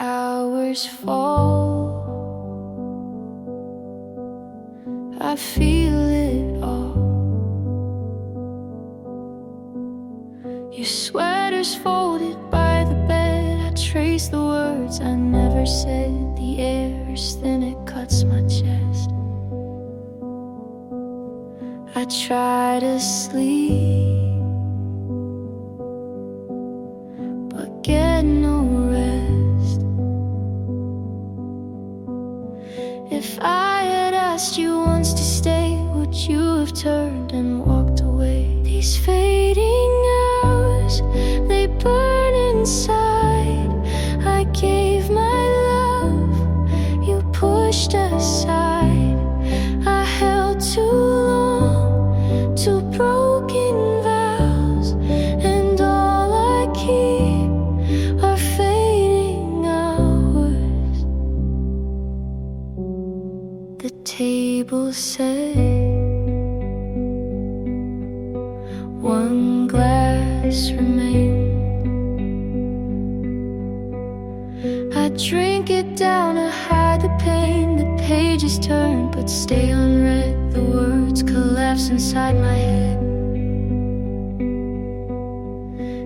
hours fall, I feel it all. Your sweater's folded by the bed, I trace the words I never said. The air is thin, it cuts my chest. I try to sleep, but get no rest. If I had asked you once to stay, would you have turned and walked away? These fading hours, they burn inside. I gave my love, you pushed aside. I held too long to broken vows, and all I keep are fading hours. The table said one glass remained. I drink it down to hide the pain. The pages turn but stay unread. The words collapse inside my head.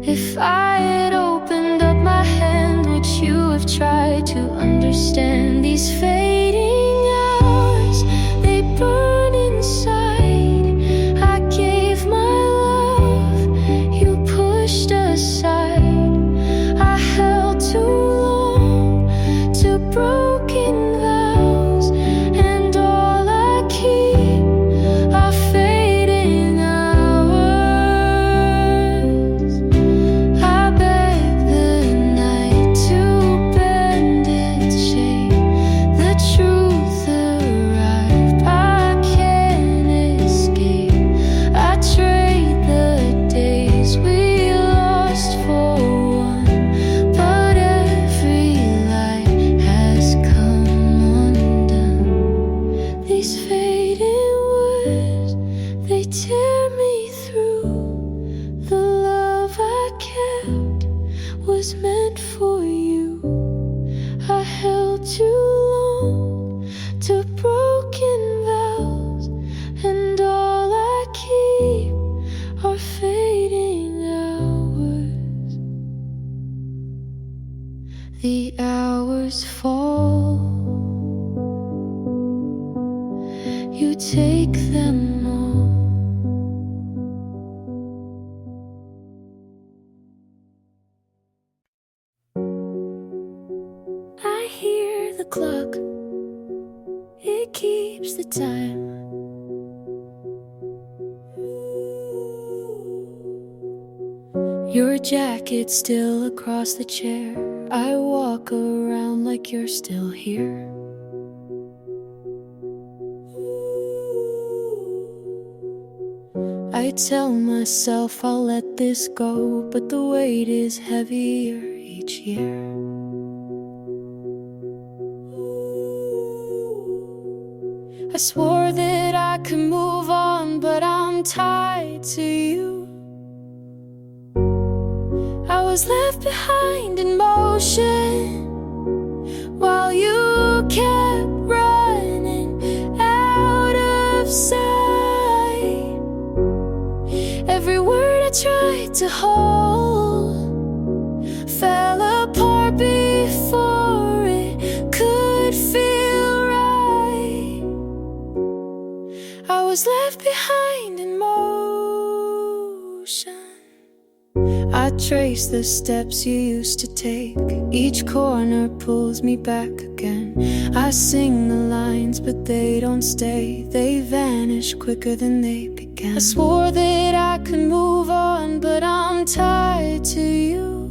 If I had opened up my hand, would you have tried to understand? These fading hours, they burn inside. I gave my love, you pushed aside. I held too long to broken vows, and all I keep are fading hours. I beg the night to bend its shape. The truth arrived, I can't escape. I trade the days we lost for one, but every light has come undone. These fading words, they tear me through. The love I kept was meant for you. I held too long to broken vows, and all I keep are fading hours. The hours fall, you take them all. I hear the clock, it keeps the time. Your jacket still across the chair. I walk around like you're still here. I tell myself I'll let this go, but the weight is heavier each year. I swore that I could move on, but I'm tied to you. I was left behind in motion while you kept running out of sight. Every word I tried to hold fell apart before it could feel right. I was left behind in motion. I trace the steps you used to take. Each corner pulls me back again. I sing the lines, but they don't stay. They vanish quicker than they began. I swore that I could move on, but I'm tied to you.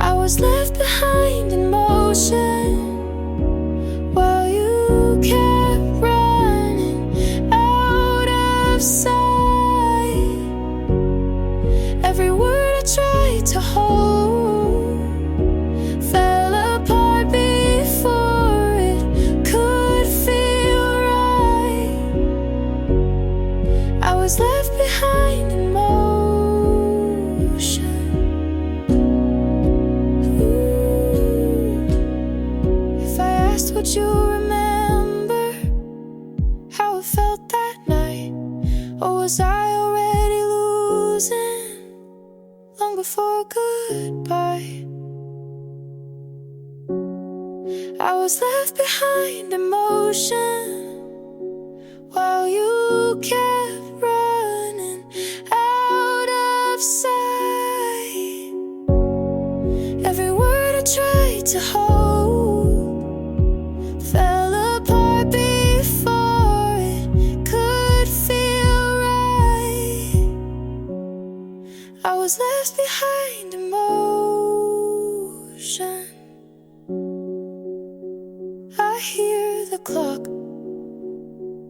I was left behind in motion while you kept running out of sight. Every word I tried to hold fell apart before it could feel right. I was left behind in motion. behind emotion while you kept running out of sight. Every word I tried to hold fell apart before it could feel right. I was left behind emotion. I hear the clock,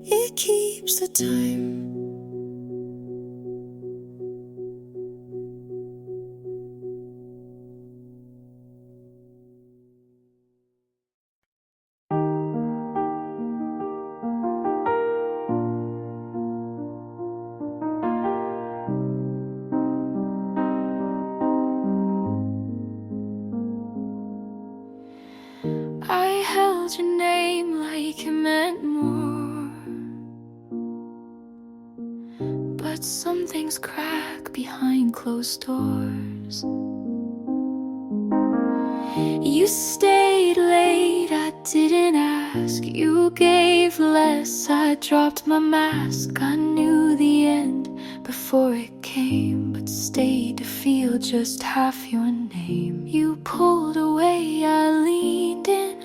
it keeps the time. I held your name like it meant more, but some things crack behind closed doors. You stayed late, I didn't ask. You gave less, I dropped my mask. I knew the end before it came, but stayed to feel just half your name. You pulled away, I leaned in.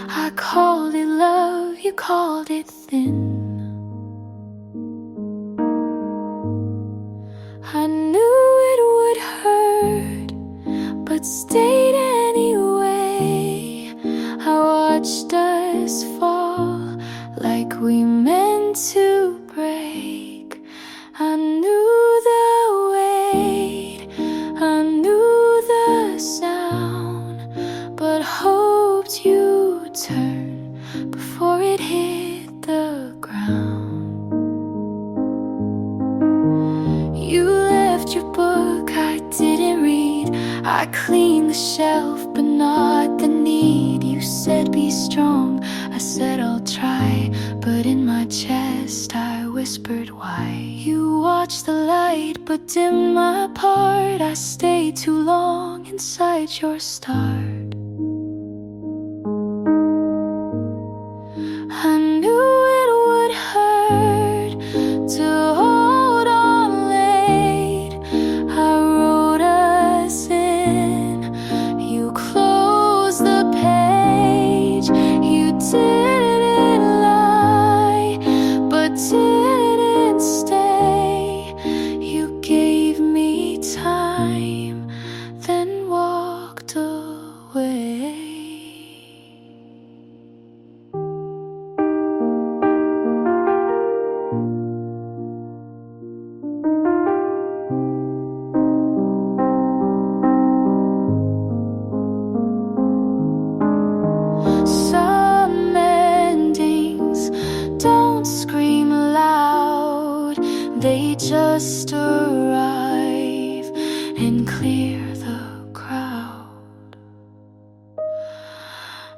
I called it love, you called it thin. I knew it would hurt, but stayed anyway. I watched us fall like we meant to break. I knew the weight, I knew the sound, but hoped you'd turn before it hit the ground. You left your book, I didn't read. I cleaned the shelf, but not the need. You said be strong, I said I'll try, but in my chest I whispered why. You watched the light, but dimmed my part. I stayed too long inside your start. I knew it would hurt to hold on late. I wrote us in, you closed the page. You didn't lie, but didn't stay. You gave me time, then walked away. Some endings don't scream loud, they just arrive and clear the crowd.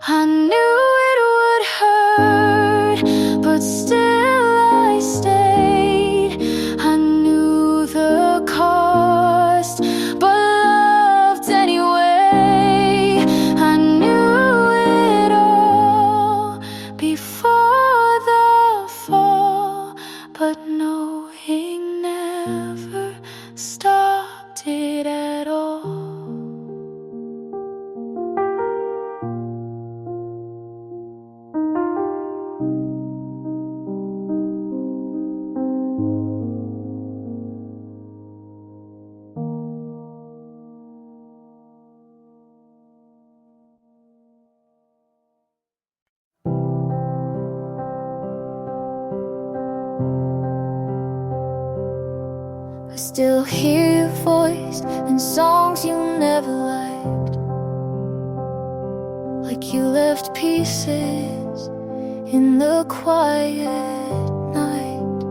I knew it would hurt, but still I stayed. I knew the cost, but loved anyway. I knew it all before the fall, but knowing never stopped it at all. I still hear your voice in songs you never liked, like you left pieces in the quiet night.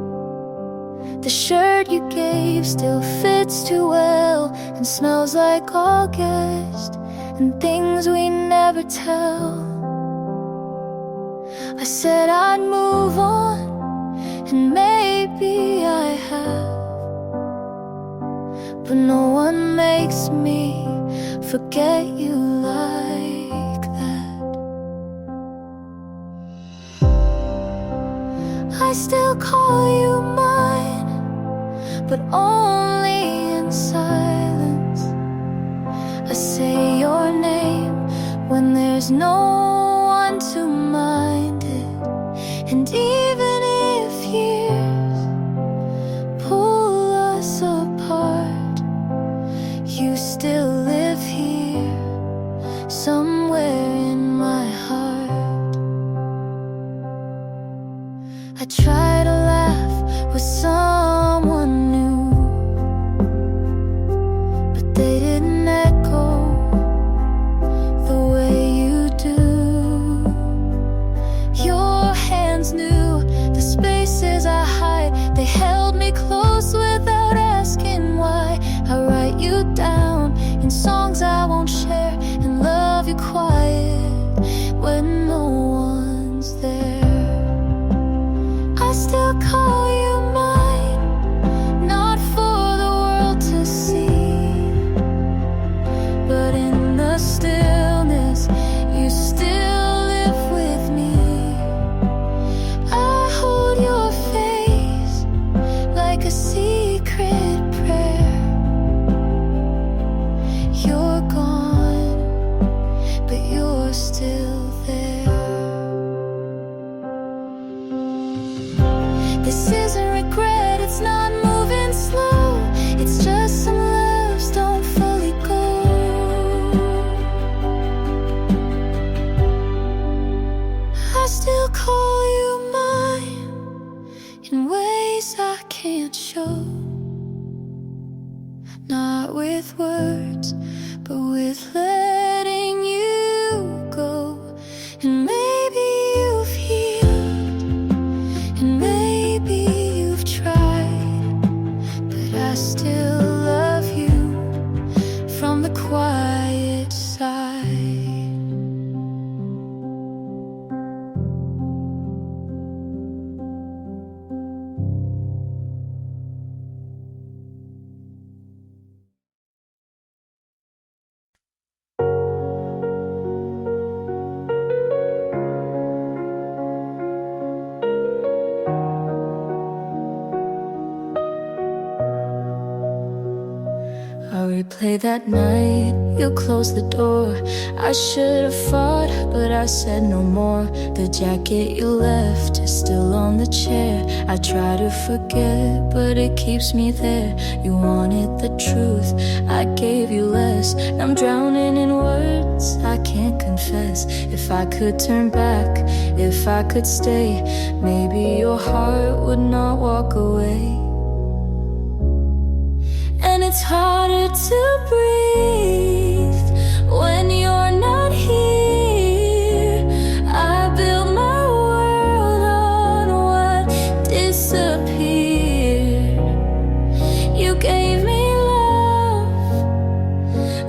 The shirt you gave still fits too well and smells like August and things we never tell. I said I'd move on, and maybe I have, but no one makes me forget you like that. I still call you mine, but only in silence. I say your name when there's no one to mind it. And even if years pull us apart, you still live here somewhere in my heart. I try to laugh with someone new, but they didn't echo the way you do. Your hands knew the spaces I hide. They held me close without asking why. I write you down in songs I won't share, and love you quiet when no one's there. I still call you mine, not for the world to see, but in the stillness you still live with me. I hold your face like a secret prayer. You're gone, but you're still there. This isn't regret, it's not moving slow. It's just some loves don't fully go. I still call you mine in ways I can't show. Not with words, but with letting you go. And maybe you've healed, and maybe you've tried, but I still love you from the quiet side. I replay that night, you closed the door. I should have fought, but I said no more. The jacket you left is still on the chair. I try to forget, but it keeps me there. You wanted the truth, I gave you less. I'm drowning in words I can't confess. If I could turn back, if I could stay, maybe your heart would not walk away. And it's harder to breathe when you're not here. I built my world on what disappeared. You gave me love,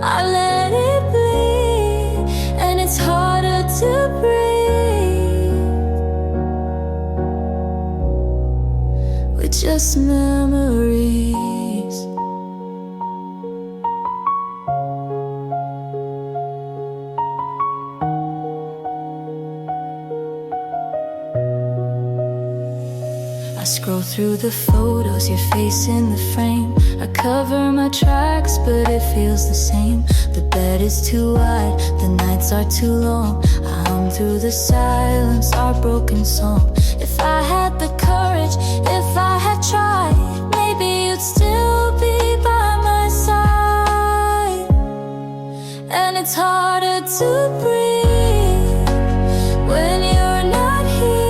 I let it bleed. And it's harder to breathe with just memories. I scroll through the photos, your face in the frame. I cover my tracks, but it feels the same. The bed is too wide, the nights are too long. I hum through the silence, our broken song. If I had the courage, if I had tried, maybe you'd still be by my side. And it's harder to breathe when you're not here.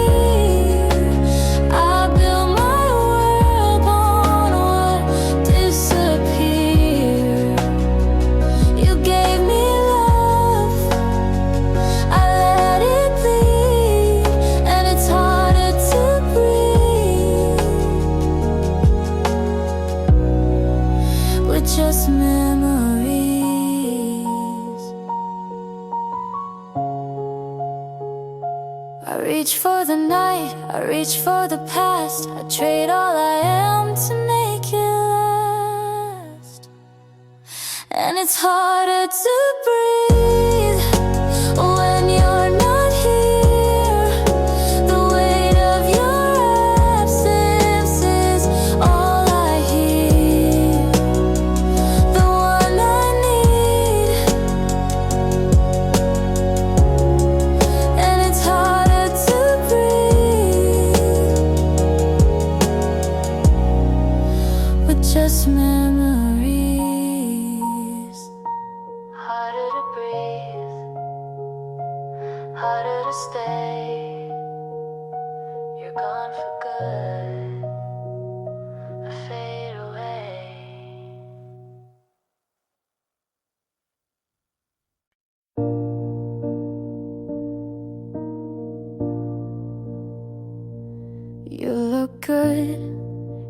Just memories. I reach for the night, I reach for the past. I trade all I am to make it last. And it's harder to breathe when you're not here. The weight of your you're gone for good, I fade away. You look good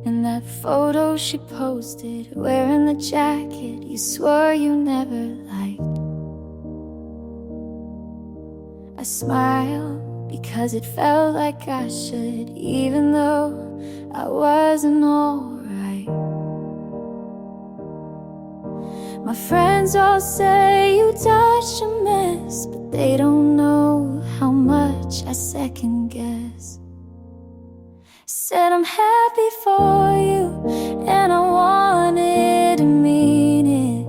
in that photo she posted, wearing the jacket you swore you never liked. I smile because it felt like I should, even though I wasn't alright. My friends all say you dodged a mess, but they don't know how much I second guess. Said I'm happy for you, and I wanted to mean it,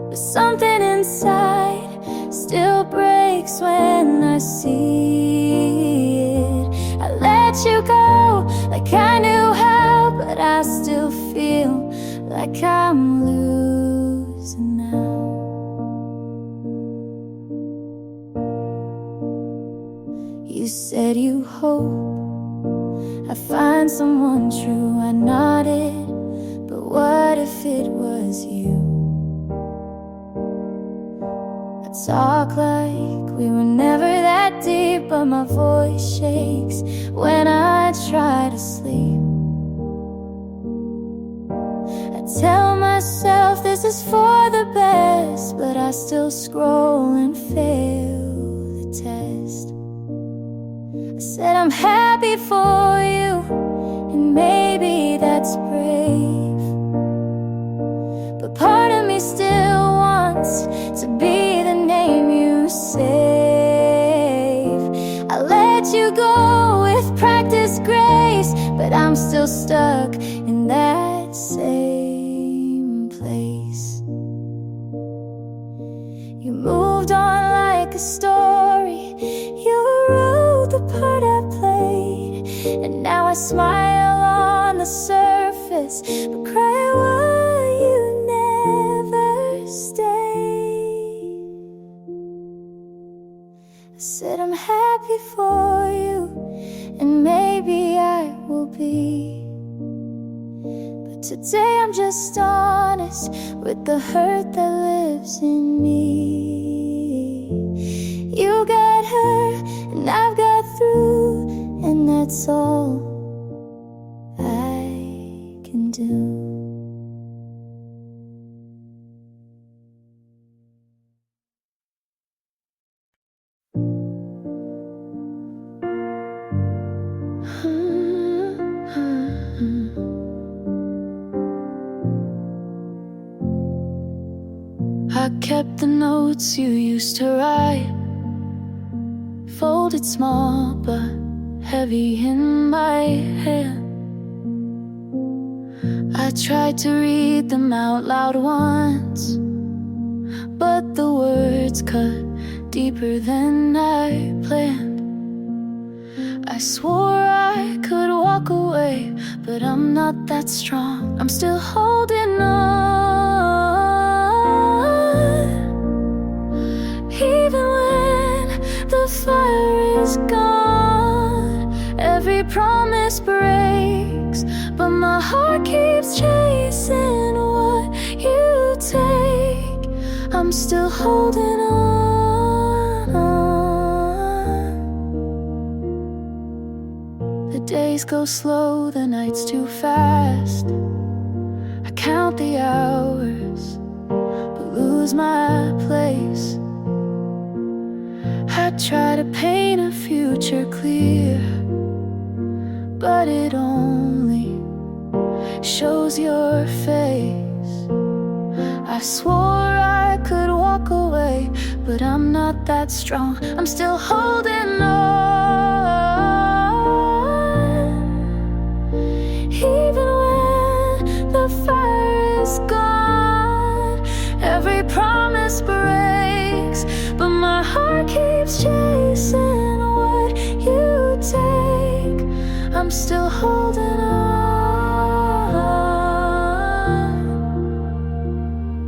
but something inside still breaks when I see it. I let you go like I knew how, but I still feel like I'm losing now. You said you hope I find someone true, I nodded, but what if it was you? I talk like we were never that deep, but my voice shakes when I try to sleep. I tell myself this is for the best, but I still scroll and fail the test. I said I'm happy for you, and maybe that's brave, but part of me still wants to be the name you save. I let you go with practiced grace, but I'm still stuck in that same place. You moved on like a story, you wrote the part I played, and now I smile on the surface, but cry why you never stayed. I said I'm happy for you, and maybe I will be, but today I'm just honest with the hurt that lives in me. You got her, and I've got through, and that's all I can do. I kept the notes you used to write, folded small but heavy in my hand. I tried to read them out loud once, but the words cut deeper than I planned. I swore I could walk away, but I'm not that strong. I'm still holding on, even when the fire is gone. Every promise breaks, but my heart keeps chasing what you take. I'm still holding on. The days go slow, the nights too fast. I count the hours, but lose my place. I try to paint a future clear, but it only shows your face. I swore I could walk away, but I'm not that strong. I'm still holding on, even when the fire is gone. Every promise breaks, but my heart keeps chasing what you take. I'm still holding on.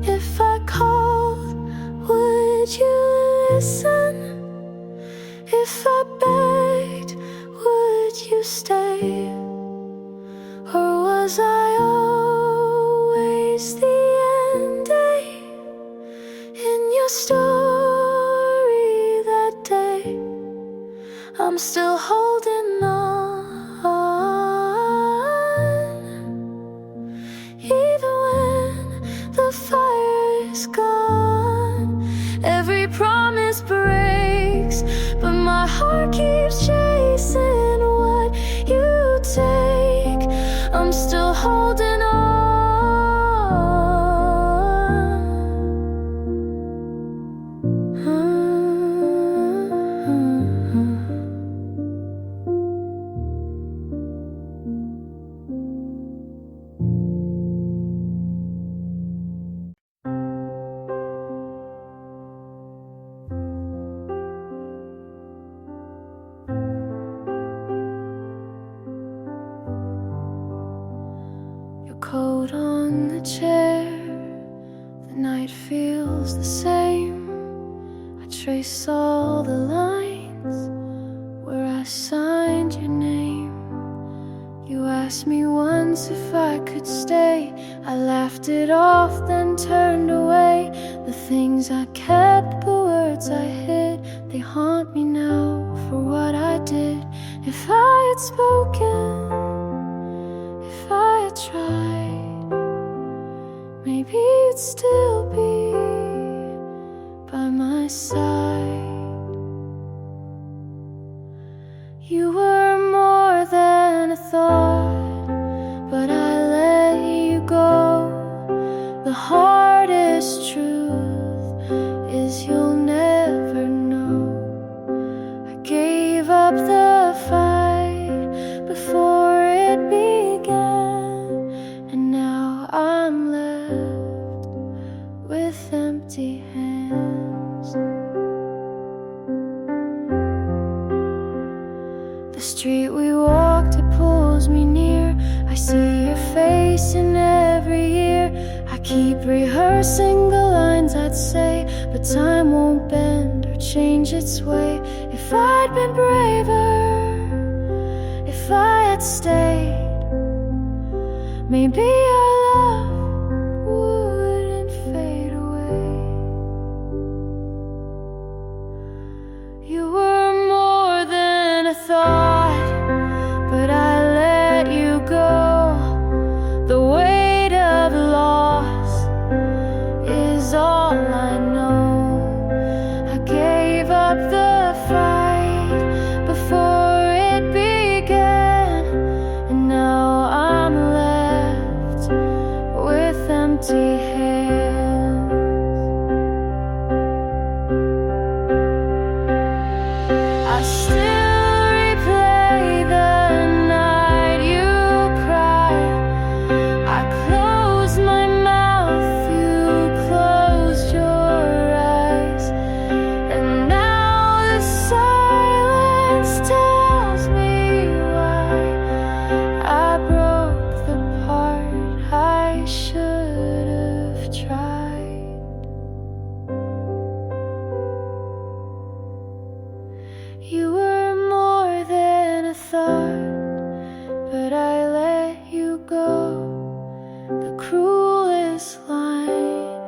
If I called, would you listen? If I begged, would you stay? Or was I always the ending in your story that day? I'm still holding on, even when the fire is gone. Every promise breaks, but my heart keeps chasing what you take. I'm still holding on. Coat on the chair, the night feels the same. I trace all the lines where I signed your name. You asked me once if I could stay. I laughed it off, then turned away. The things I kept, the words I hid, they haunt me now for what I did. If I had spoken, if I had tried, maybe you'd still be by my side. You were more than a thought, but I let you go. The hardest truth is you'll never know. I gave up the fight before it began, and now I'm left with empty hands. The street we walked, it pulls me near. I see your face in every year. I keep rehearsing the lines I'd say, but time won't bend or change its way. If I'd been braver, if I had stayed, maybe our love wouldn't fade away. You were more than a thought, but I let you go. The weight of loss is all I know. I gave up the fight before it began, and now I'm left with empty hands. I still replay the night you cried. I closed my mouth, you closed your eyes, and now the silence tells me why I broke the part I should have tried. You were more than a thought, but I let you go. The cruelest line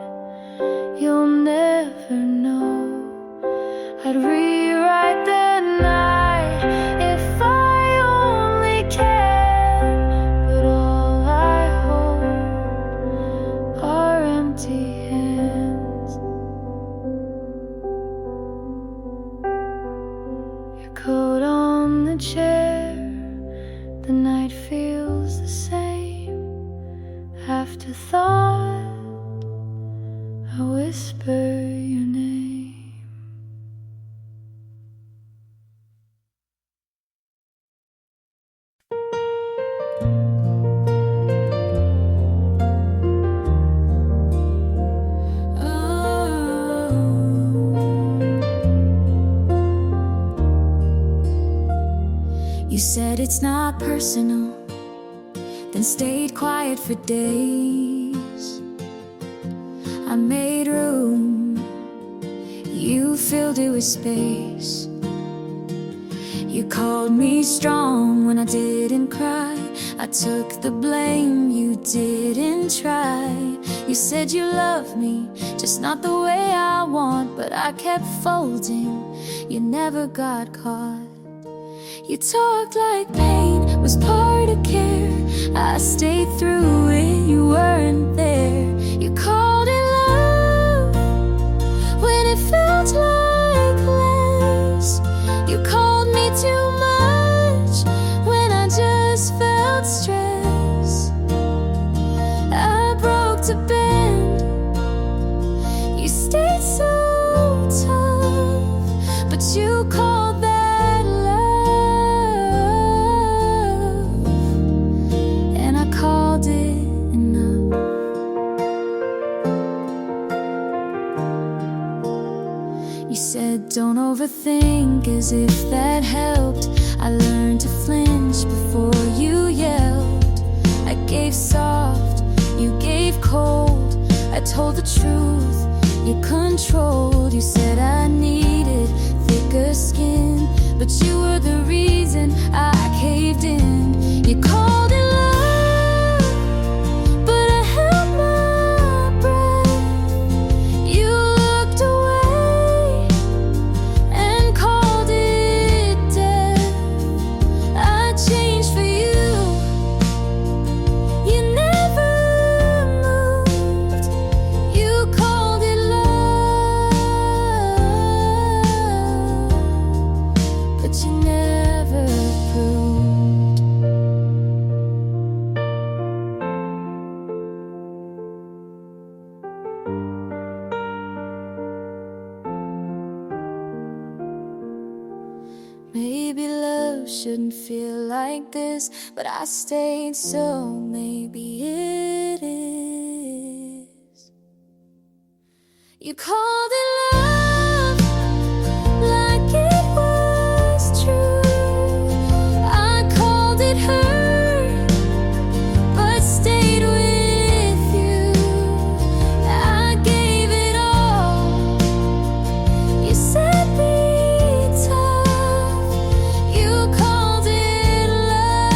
you'll never know. I'd rewrite the night if I only can, but all I hold are empty hands. Your coat on the chair, the night feels the same. Afterthought, I whisper your name. You said it's not personal, then stayed quiet for days. I made room, you filled it with space. You called me strong when I didn't cry. I took the blame, you didn't try. You said you loved me, just not the way I want. But I kept folding, you never got caught. You talked like pain was part of care. I stayed through it, you weren't there. You called it love when it felt like less. You called me too much when I just felt stress. I broke to bend, you stayed so tough, but you called that love, and I called it enough. You said don't overthink, as if that helped. I learned to flinch before you yelled. I gave soft, you gave cold. I told the truth, you controlled. You said I needed thicker skin, but you were the reason I caved in. You called it love, but I held my breath. You looked away and called it death. I changed for you, you never moved. You called it love, but you never proved. Maybe love shouldn't feel like this, but I stayed, so maybe it is. You called it love like it was true. I called it hurt, but stayed with you. I gave it all. You said be tough. You called it love,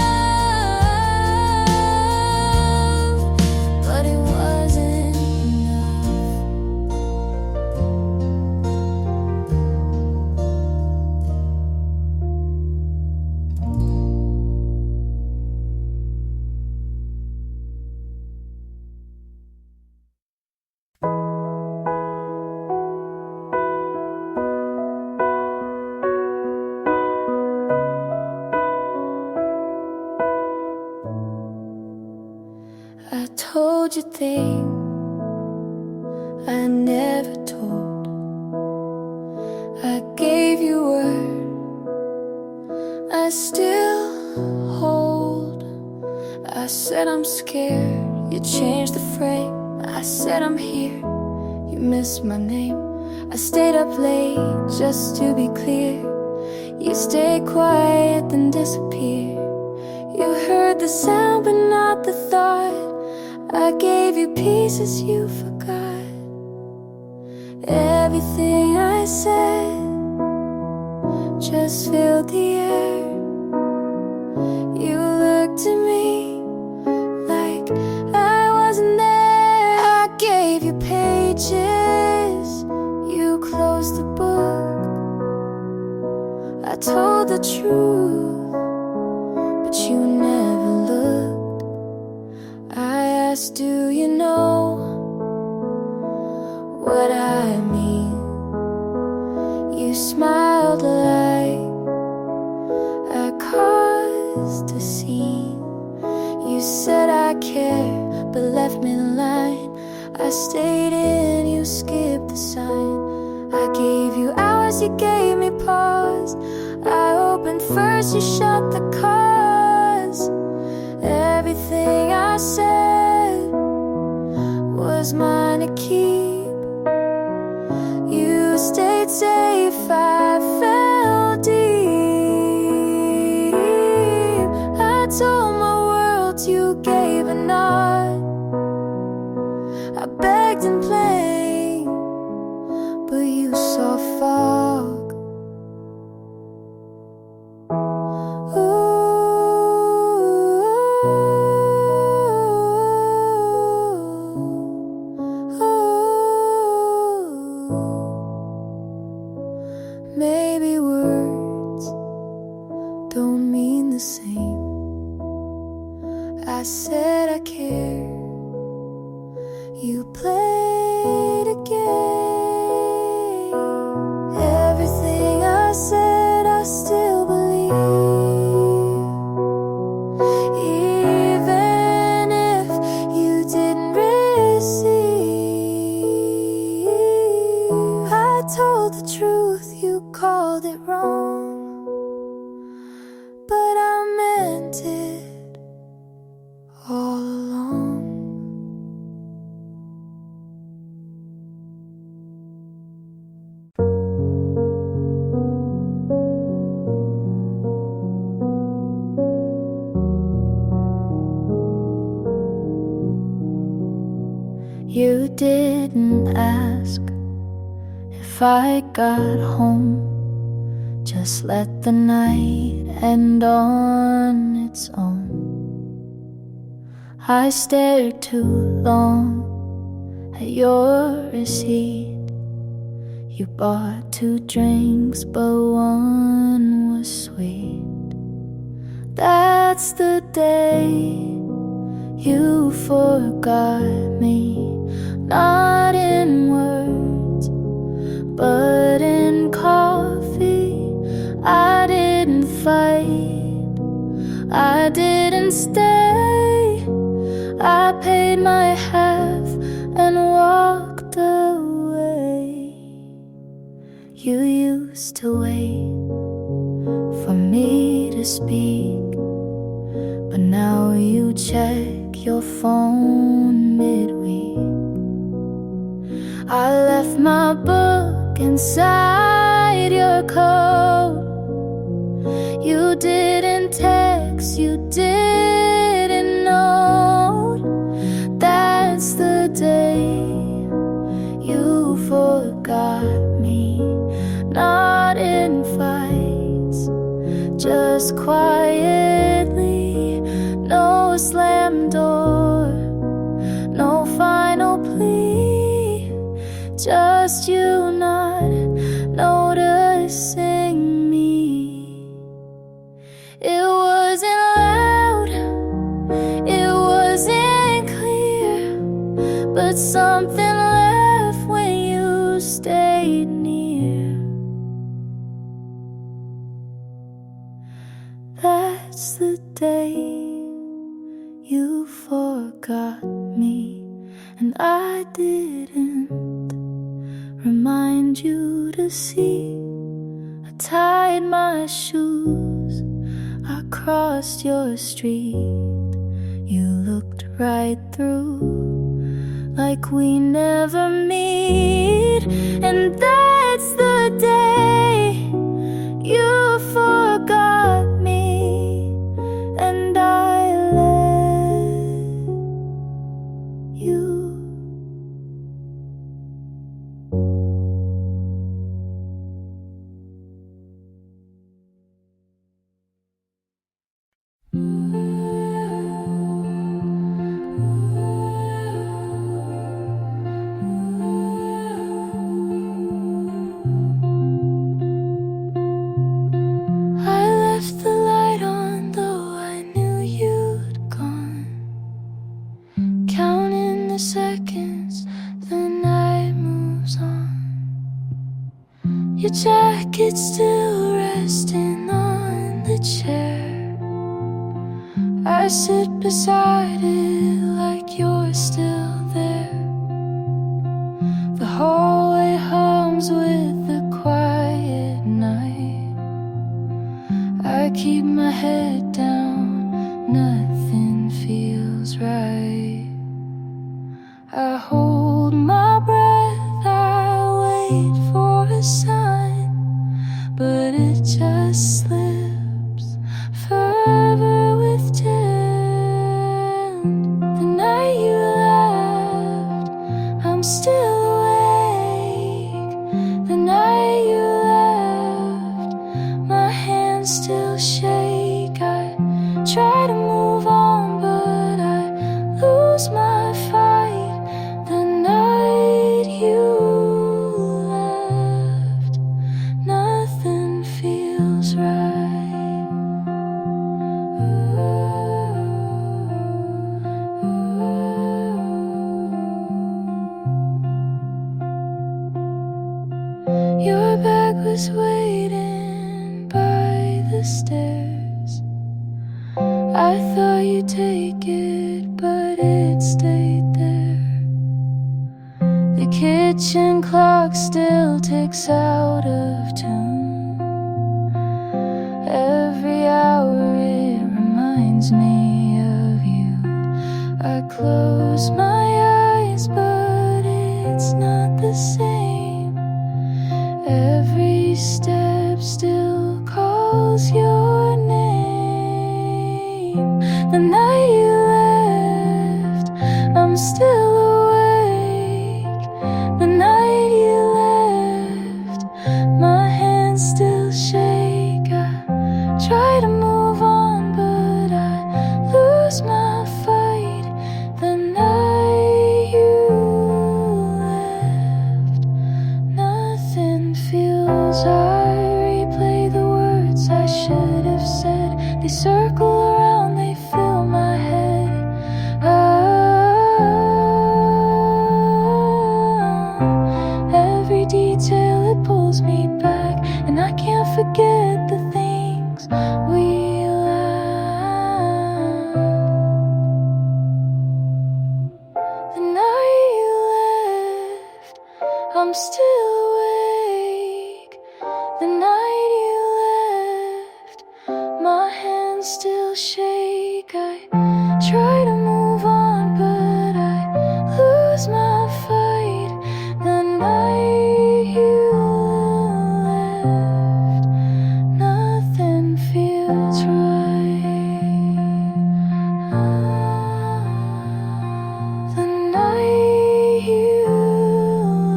but it wasn't enough. I told you things I never told. I gave you word I still hold. I said I'm scared, you changed the frame. I said I'm here, you missed my name. I stayed up late just to be clear. You stayed quiet then disappeared. You heard the sound but not the thought. I gave you pieces you forgot. Everything I said just filled the air. You looked at me like I wasn't there. I gave you pages, you closed the book. I told the truth, but you never looked. I asked, do you know what I mean? You smiled like I caused a scene. You said I care, but left me the line. I stayed in, you skipped the sign. I gave you hours, you gave me pause. I opened first, you shut the cause. Everything I said was mine to keep. You stayed safe, I fell deep. I told my world, you gave a nod. I begged and played, but you saw fog. remain the same. I said I care. You played a game. Everything I said I still believe, even if you didn't receive. I told the truth, you called it wrong, but I meant it all along. You didn't ask if I got home. Just let the night end on its own. I stared too long at your receipt. You bought 2 drinks, but one was sweet. That's the day you forgot me. Not in words, but in coffee. I didn't fight, I didn't stay. I paid my half and walked away. You used to wait for me to speak, but now you check your phone midweek. I left my book inside your coat. You didn't text, you didn't note. That's the day you forgot me. Not in fights, just quietly. No slam door, no final plea. Just you not noticing me. It wasn't loud, it wasn't clear, but something left when you stayed near. That's the day you forgot me, and I didn't remind you to see. I tied my shoes, I crossed your street. You looked right through like we never meet. And that's the day you forgot me, and I let you. Seconds, the night moves on. Your jacket's still resting on the chair. I sit beside it like you're still there. The hallway hums with the quiet night. I keep my head down, nothing feels right. I hold my breath, I wait for a sign, but it just slips further with time. The night you left, I'm still awake. The night you left, my hands still shake. I try to move on, but I lose my fight. The night you left, nothing feels right. was waiting by the stairs. I thought you'd take it, but it stayed there. The kitchen clock still ticks out of tune. Every hour it reminds me of you. I close my eyes, but it's not the same. Every step still calls your name. The night you left, I'm still awake. The night you left, my hands still shake. I try to move on, but I lose my fight. The night you left, nothing feels. I replay the words I should have said. They circle around, they fill my head. Every detail, it pulls me back, and I can't forget the things we laughed. The night you left, I'm still awake. The night you left, my hands still shake. I try to move on, but I lose my fight. The night you left, nothing feels right. The night you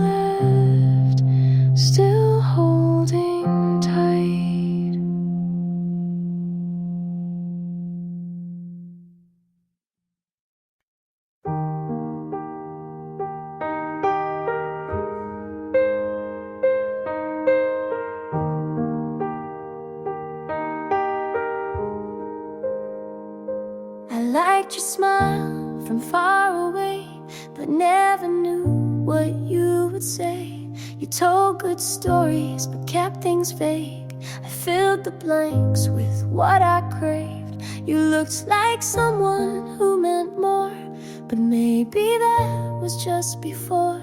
left, still holding tight. I liked your smile from far away, but never knew what you would say. You told good stories, but kept things vague. I filled the blanks with what I craved. You looked like someone who meant more, but maybe that was just before.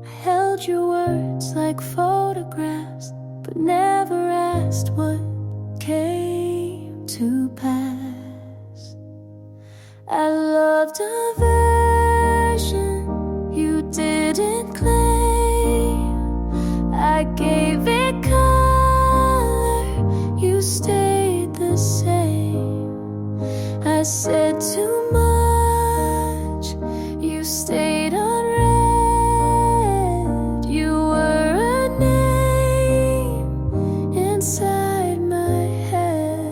I held your words like photographs, but never asked what came to pass. I loved a version you didn't claim. I gave it color, you stayed the same. I said too much, you stayed unread. You were a name inside my head.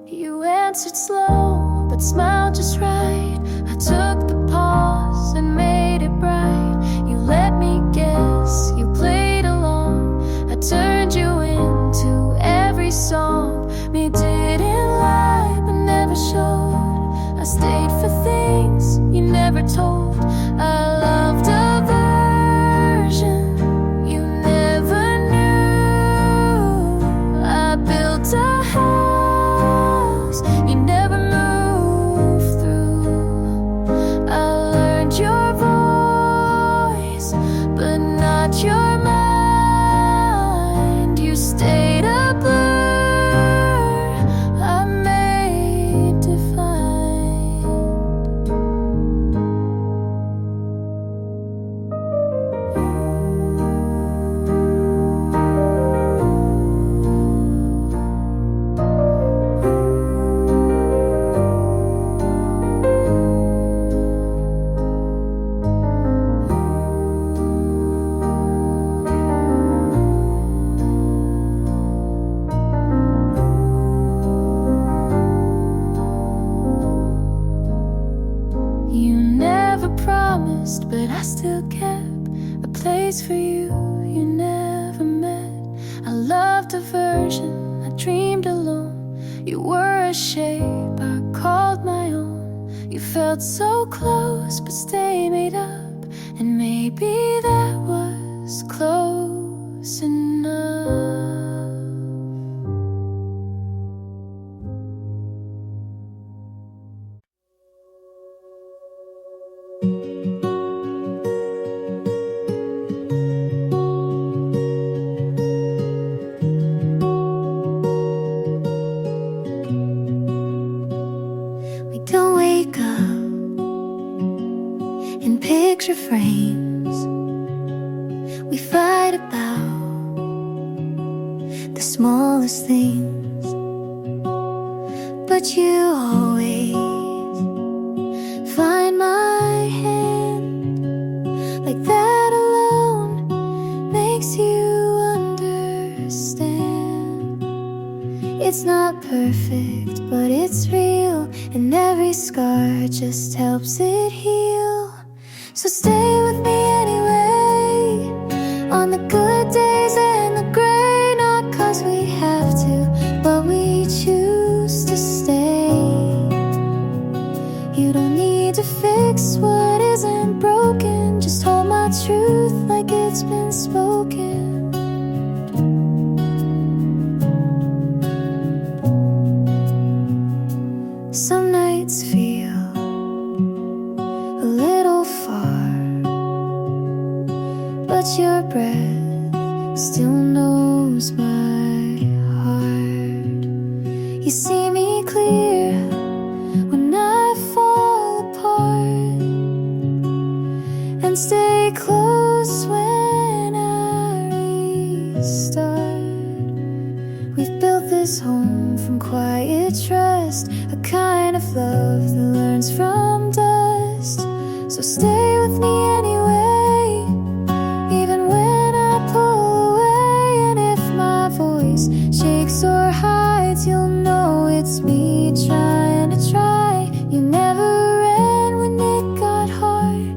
You answered slow, but smiled just right. I took the pause and made it bright. You let me guess, you played along. I turned you into every song. Me didn't lie, but never showed. I stayed for things you never told. I loved a version you never knew. I built a house you never moved through. I learned your voice, but not your mind. You stayed a blur I made defined. You never promised, but I still kept a place for you you never met. I loved a version I dreamed alone. You were a shape I called my own. You felt so close, but stay made up. and maybe that was close enough. We don't wake up in picture frames. We fight about the smallest things, but you always find my hand. Like that alone makes you understand. It's not perfect, but it's real, and every scar just helps it heal. So stay with me anyway, on the good days and the gray. Not 'cause we have to, but we choose to stay. You don't need to fix what isn't broken, just hold my truth like it's been spoken. Some nights feel a little far, but your breath still knows my heart. You see me clear when I fall apart, and stay close when I restart. We've built this home from quiet trust, a kind of love that learns from dust. So stay with me anyway, even when I pull away. And if my voice shakes or hides, you'll know it's me trying to try. You never ran when it got hard,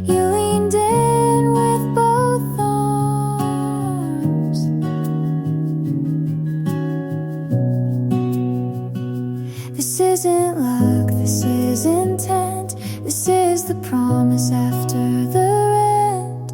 you leaned in with both arms. This isn't luck, this is intent, this is the promise after the rent.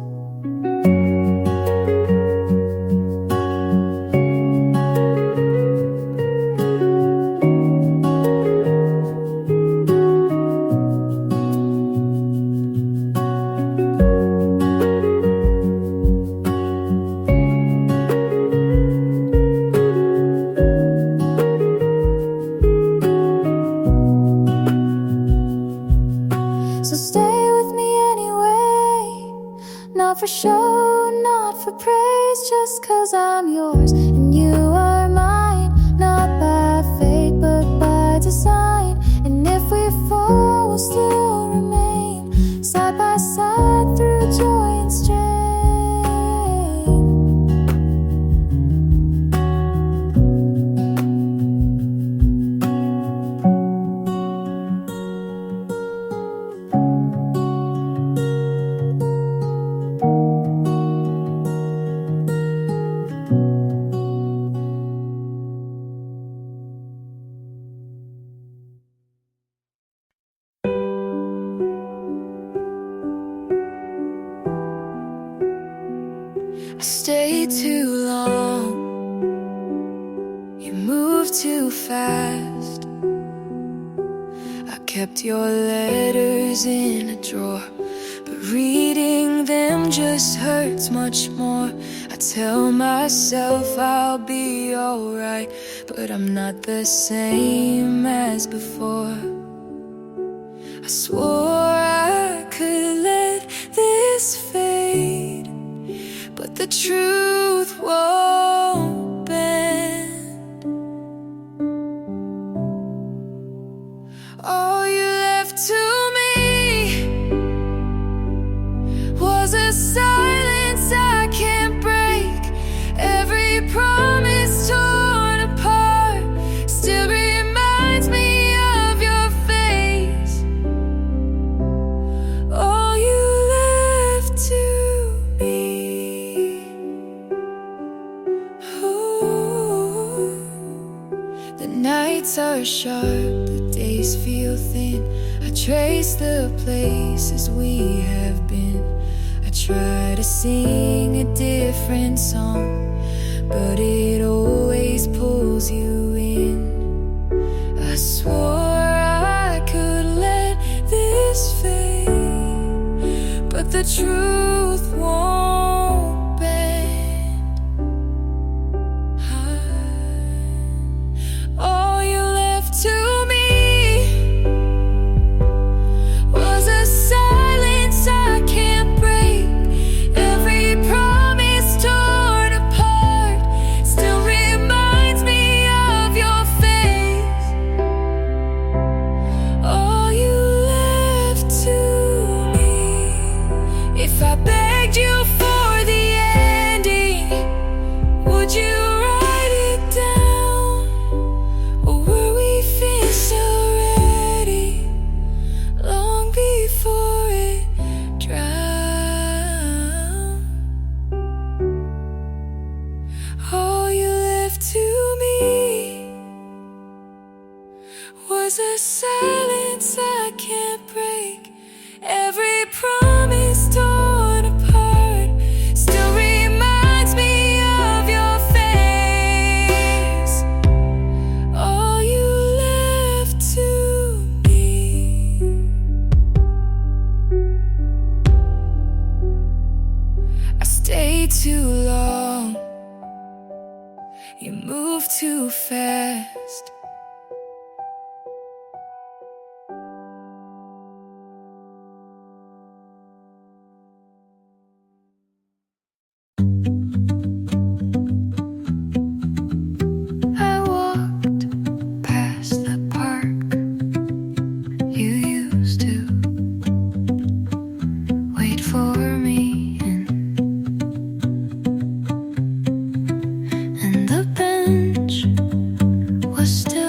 So stay with me anyway, not for show, not for praise, just 'cause I'm yours and you are mine. Not by fate, but by design. And if we fall, we'll still remain side by side through joy and strain. I stayed too long, you moved too fast. I kept your letters in a drawer, but reading them just hurts much more. I tell myself I'll be alright, but I'm not the same as before. I swore I could let this fade, but the truth won't bend. All you left to me was a silence I can't break. Every promise torn apart still reminds me of your face. All you left to me. The nights are sharp, the days feel thin. I trace the places we have been, try to sing a different song, but it always pulls you in. I swore I could let this fade, but the truth won't bend. All you left to me was a silence I can't break. Every promise torn apart still reminds me of your face. All you left to me. If I begged you for the ending, would you write it down? Or were we finished already, long before it drowned? All you left to me was a silence I can't break. Every promise torn apart still reminds me of your face. All you left to me. I stayed too long, you moved too fast. I walked past the park you used to wait for me in, and the bench was still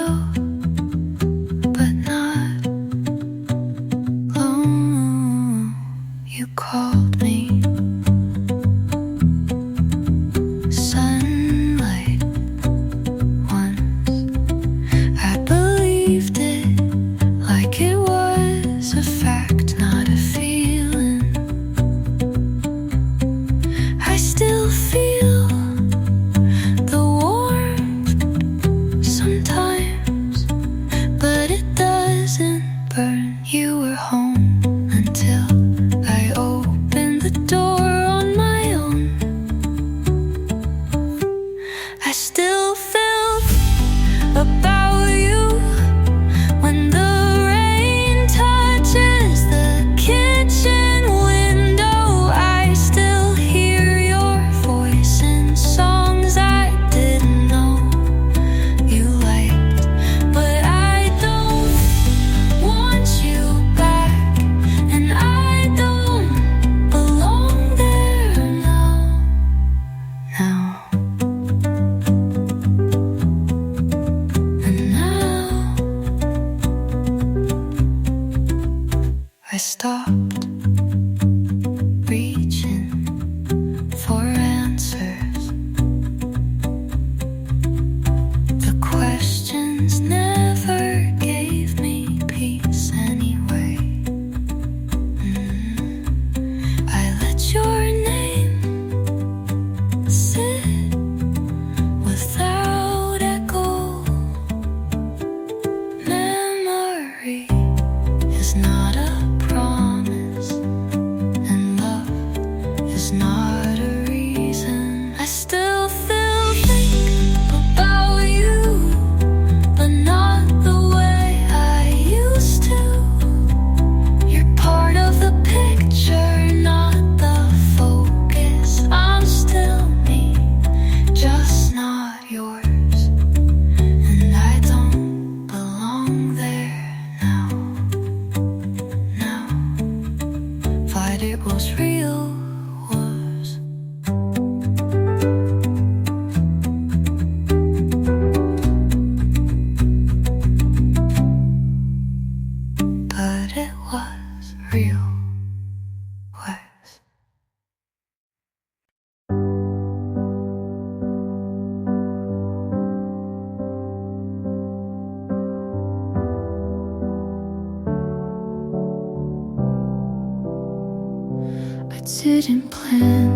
didn't plan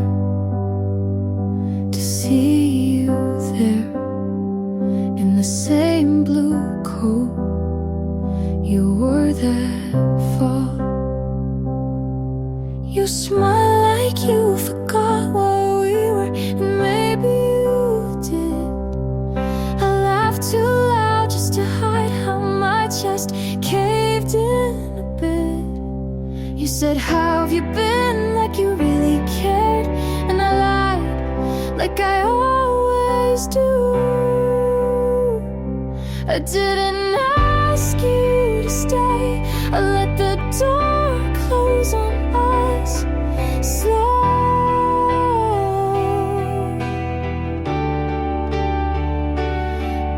to see you there in the same blue coat you wore that fall. You smile like you forgot what we were, and maybe you did. I laughed too loud just to hide how my chest caved in a bit. You said, how have you been? Like you really cared. And I lied, like I always do. I didn't ask you to stay. I let the door close on us slow.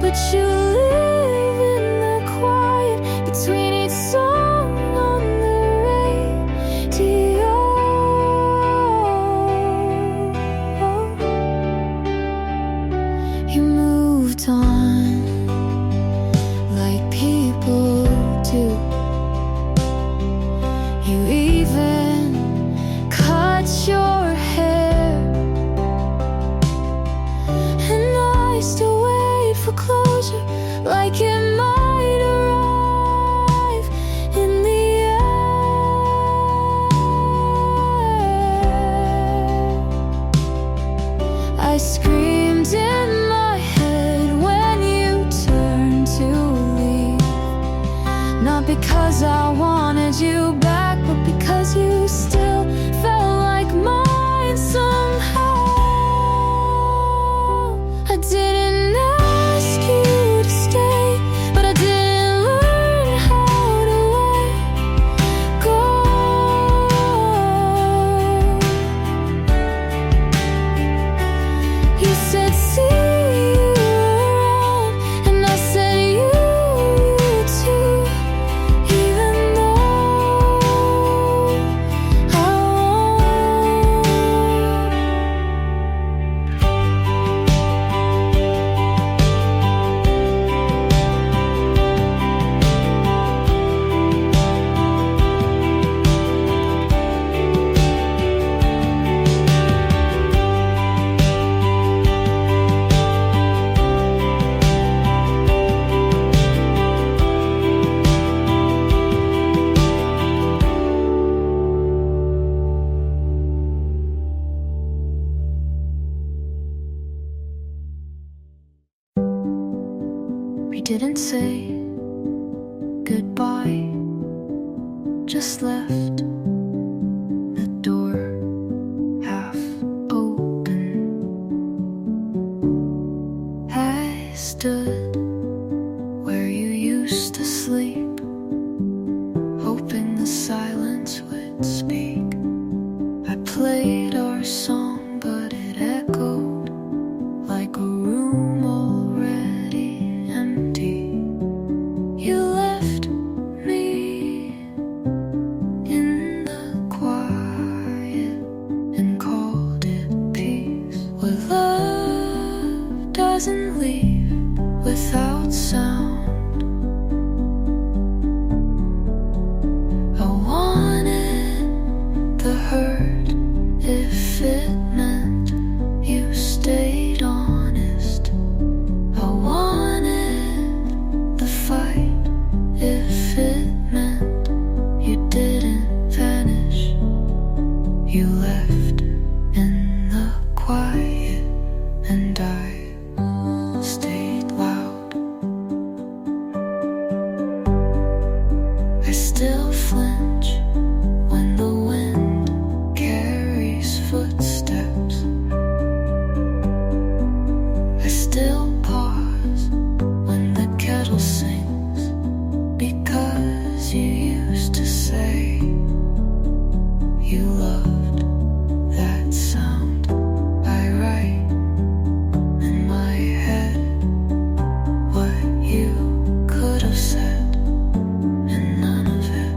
But you live in the quiet between each song on the radio. You moved on like people do. You even cut your hair, and I still wait for closure, like it might arrive in the air. I screamed in my head when you turned to leave, not because I wanted you back, but because you still felt like mine somehow. I didn't ask you to stay, but I didn't learn how to let go. You said, see you around, and I said, you too. Even though I We didn't say goodbye, just left the door half open. I stood where you used to sleep, hoping the silence would speak. I played our song, but it echoed like a room already empty. You left me in the quiet and called it peace. What love doesn't leave without sound. I wanted the hurt if it meant you stayed honest. I wanted the fight if it meant you didn't vanish. You left in the quiet, and I stayed loud. I still flinch when the wind carries footsteps. I still pause when the kettle sings, because you used to say you loved that sound. I write in my head what you could have said, and none of it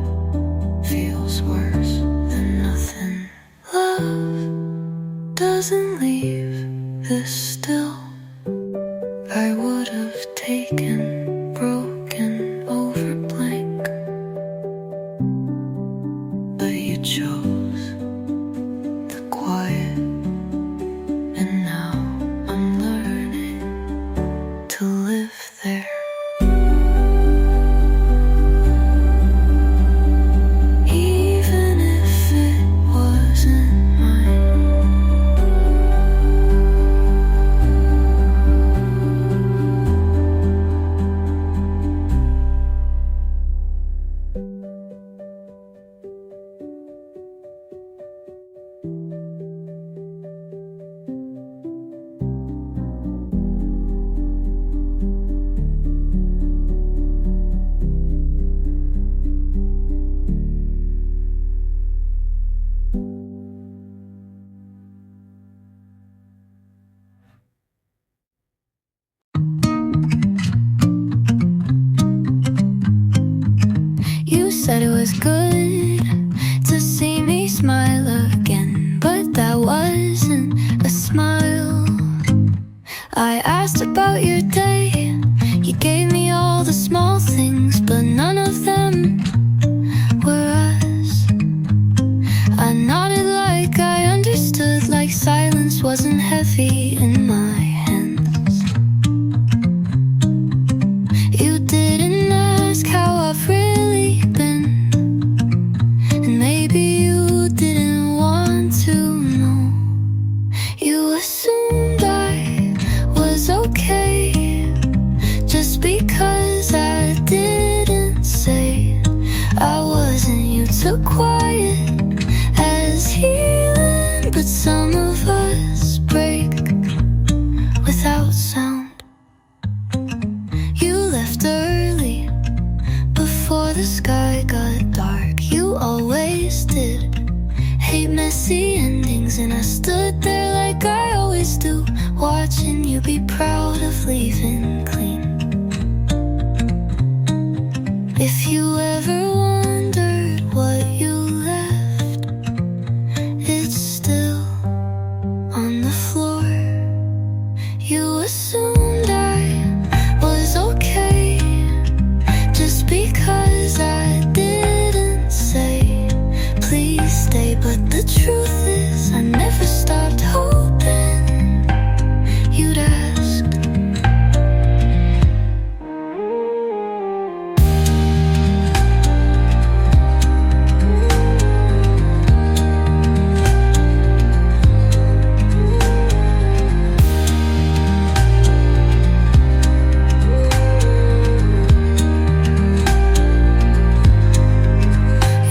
feels worse than nothing. Love doesn't leave this still. I would have taken broken over blank, but you chose to live there. Even if it wasn't mine. You said it was good to see me smile again, but that wasn't a smile. I asked about your day, you gave me all the small things, but none of them were us. I nodded like I understood, like silence wasn't heavy in my hands. You didn't ask how I've really been, and maybe you didn't want to know. You assumed I was okay just because I didn't say I wasn't. You took quiet as healing, but some of us break without sound. You left early before the sky got dark. You always did hate messy endings, and I stood there like I always do, watching you be proud of leaving clean. If you ever wondered what you left, it's still on the floor. You assumed I was okay just because I didn't say please stay, but the truth is I never stopped hoping you'd ask.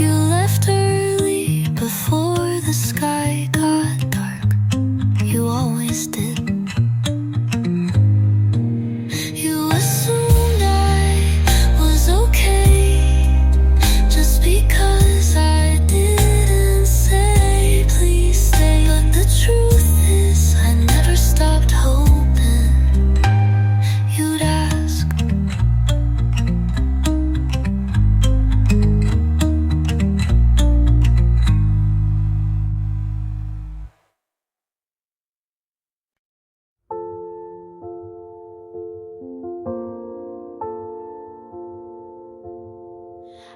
You left early before the sky got dark. You always did. You assumed I was okay just because I didn't say please stay, but the truth is I never stopped hoping you'd ask.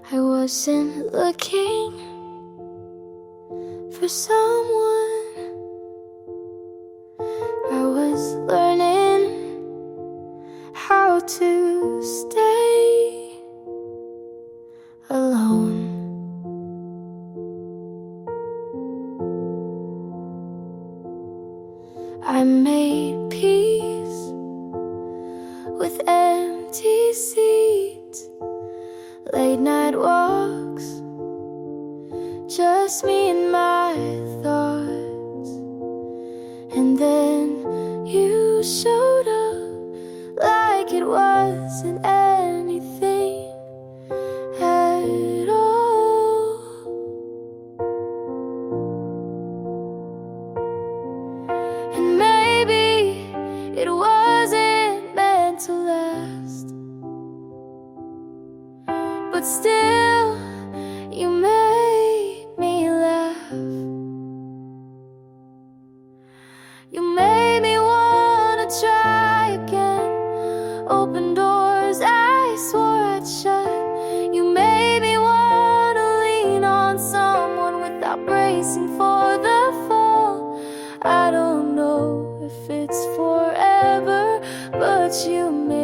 I wasn't looking for someone, I was learning how to stay alone. I made peace with empty seats, late night walks, just me and my thoughts. And then you showed up like it wasn't anything at all. And maybe it wasn't meant to last, but still you made me laugh. You made me wanna try again, open doors I swore I'd shut. You made me wanna lean on someone without bracing for the fall. I don't know if it's forever, but you made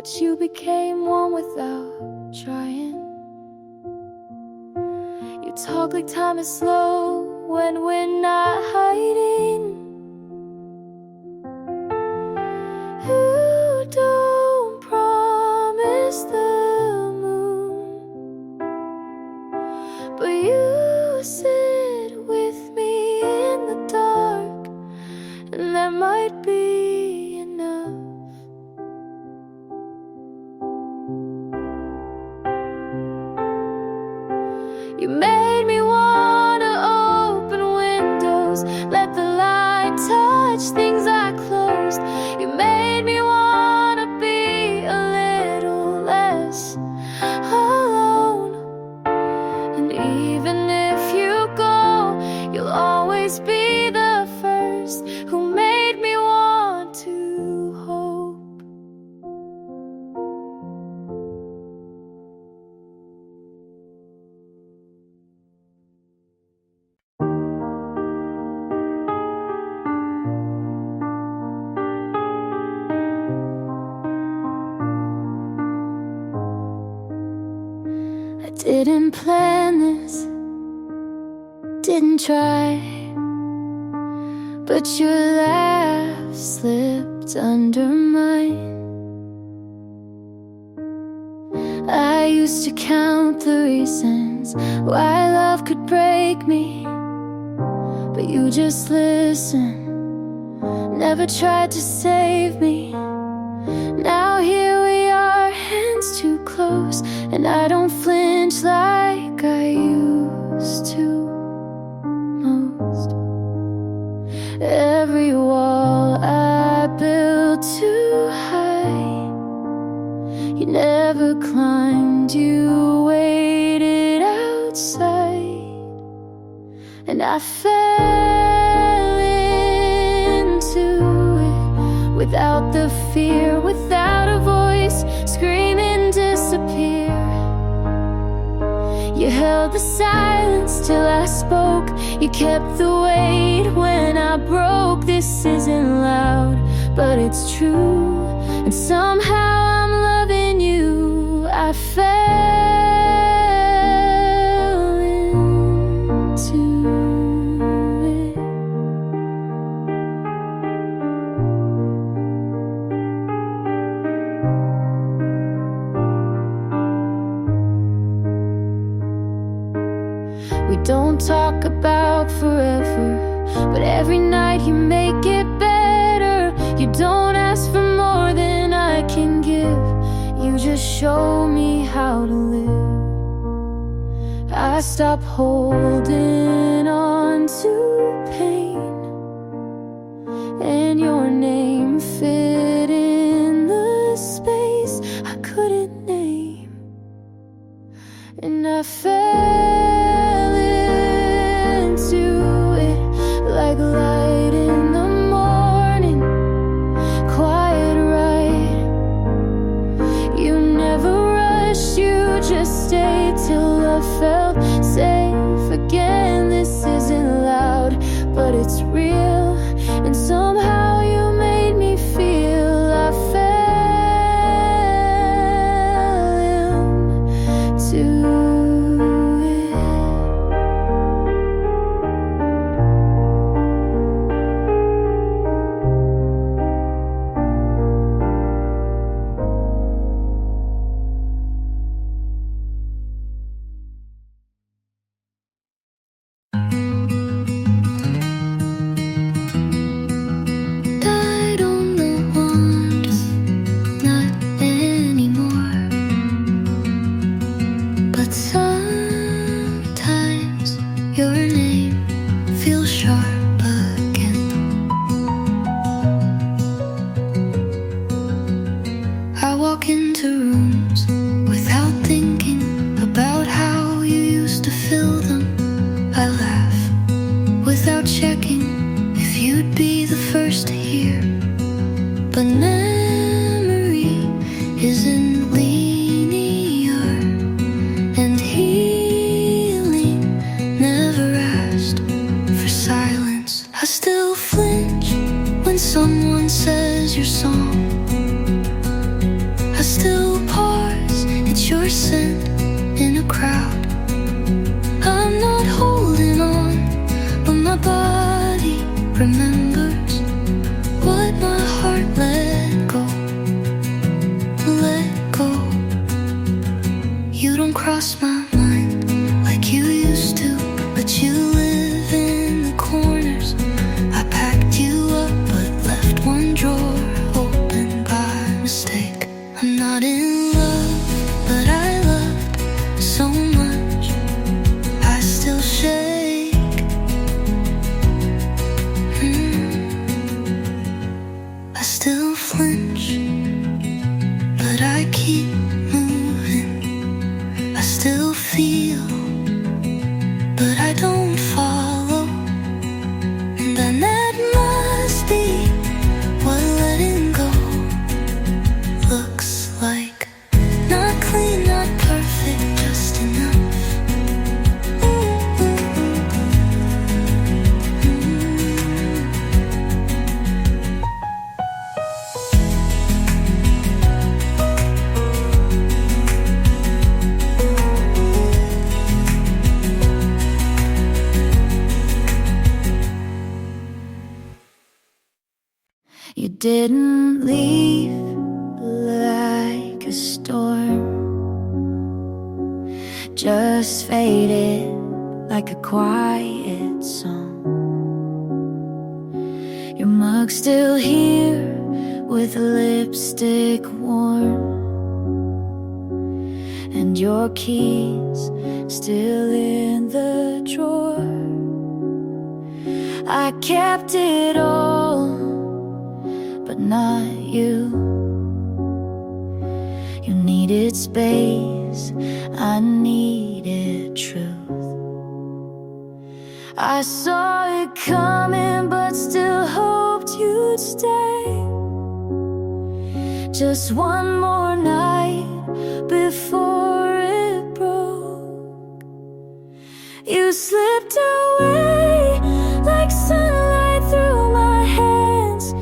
but you became one without trying. You talk like time is slow when we're not hiding. You don't promise the moon, but you sit with me in the dark, and that might be enough. You made me wanna open windows, let the light touch things I closed. You made me wanna be a little less alone. And even if you go, you'll always be the first who made me want to hope. I didn't plan this, didn't try, but your laugh slipped under mine. I used to count the reasons why love could break me, but you just listened, never tried to save me. Now here we are, hands too close, and I don't flinch like I used to most. Every wall I built too high, you never climbed, you waited outside, and I fell into it without the fear, without a voice, screaming disappear. You held the silence till I spoke, you kept the weight when I broke. This isn't loud, but it's true, and somehow I'm loving you. I fell into it. We don't talk about forever, but every night you make it better. You don't ask for more than I can give, you just show me how to live. I stop holding on to pain, and your name fit in the space I couldn't name, and I fell into it like light in the morning, quiet right. You never rushed, you just stayed till love felt safe again. This isn't loud, but it's real, and somehow you made me feel. I fell into it. Died on the wand, not anymore, but sometimes your name feels sharp again. I walk into rooms without thinking about how you used to fill them. I laugh without checking if you'd be the first to hear, but memory isn't linear, and here body remembers what my heart let go. Let go. You don't cross my mind like you used to, but you live in the corners. I packed you up but left one drawer open by mistake. I'm not in love, but I loved so much. I still shake. I still flinch, but I keep moving. I still feel, but I don't follow. And then that must be what letting go looks like. Not clean, not perfect, just enough. You didn't leave like a storm, just faded like a quiet song. Your mug's still here with lipstick warm, and your keys still in the drawer. I kept it all, but not you. You needed space, I needed truth. I saw it coming, but still hoped you'd stay. Just one more night before it broke. You slipped away like sunlight through my hands,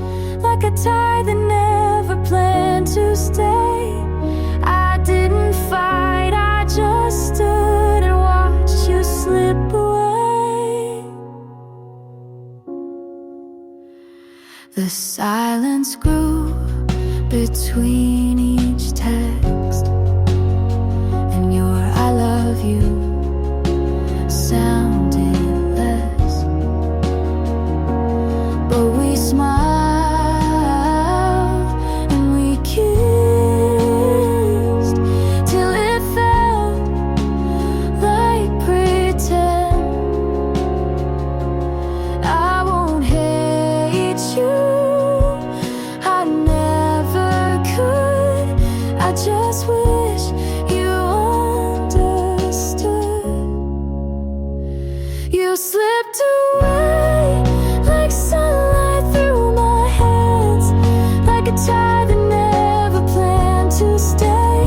like a tide that never planned to stay. I didn't fight, I just stood and watched you slip away. The silence grew between each text, and your I love you sounded less. But we smiled, just wish you understood. You slipped away like sunlight through my hands, like a tide that never planned to stay.